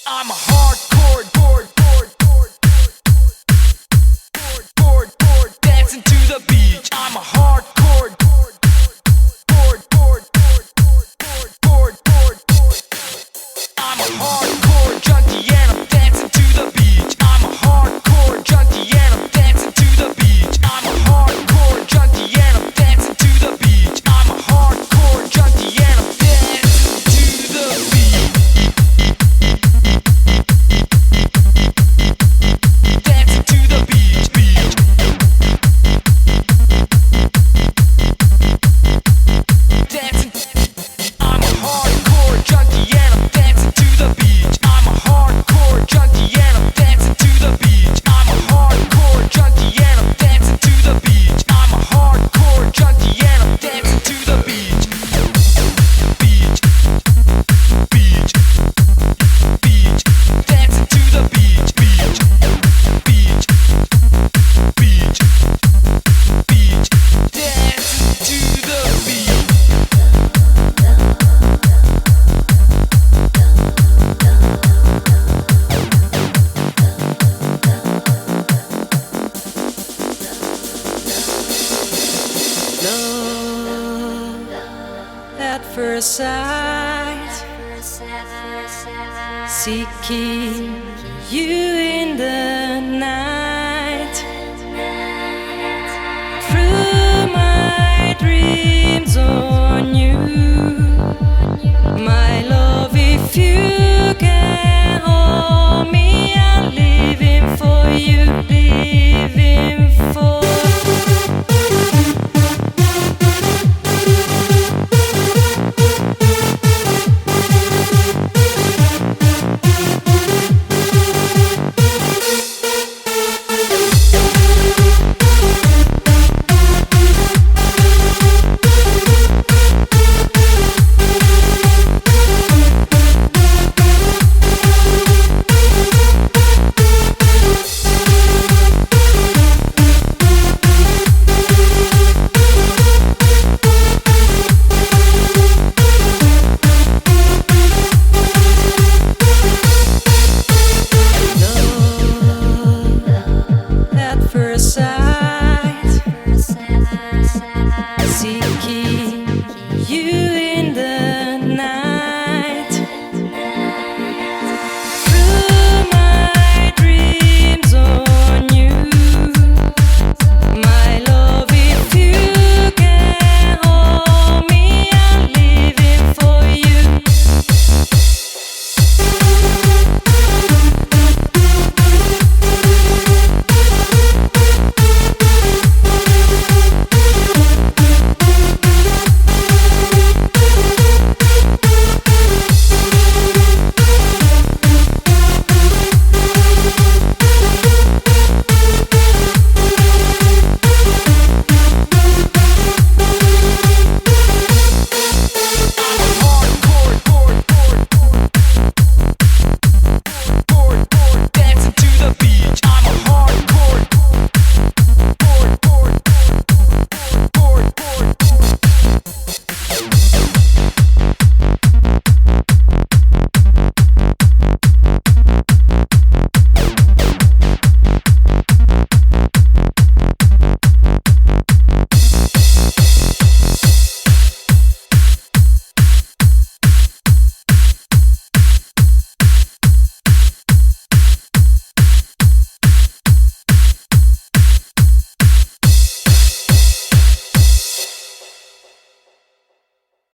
I'm a hardcore, dancing to the beach. I'm a hardcore, I'm a hardcore junkie and I'm dancing to the beach. I'm a hardcore junkie and I'm dancing to the beach. I'm a hardcore junkie and I'm dancing to the beach. I'm a hardcore junkie and I'm dancing to the beach. Dancing to the beach, beach. Dancing. I'm a hardcore junkie and I'm dancing to the beach. I'm a hardcore junkie and I'm dancing to the beach. I'm a hardcore junkie and I'm dancing to the beach. I'm a hardcore junkie and I'm dancing to the beach. Beach, beach, beach, dancing to the beach. Beach, beach, beach, beach, dancing to the beach. Love at first sight, seeking you in the night. Through my dreams on you, my love, if you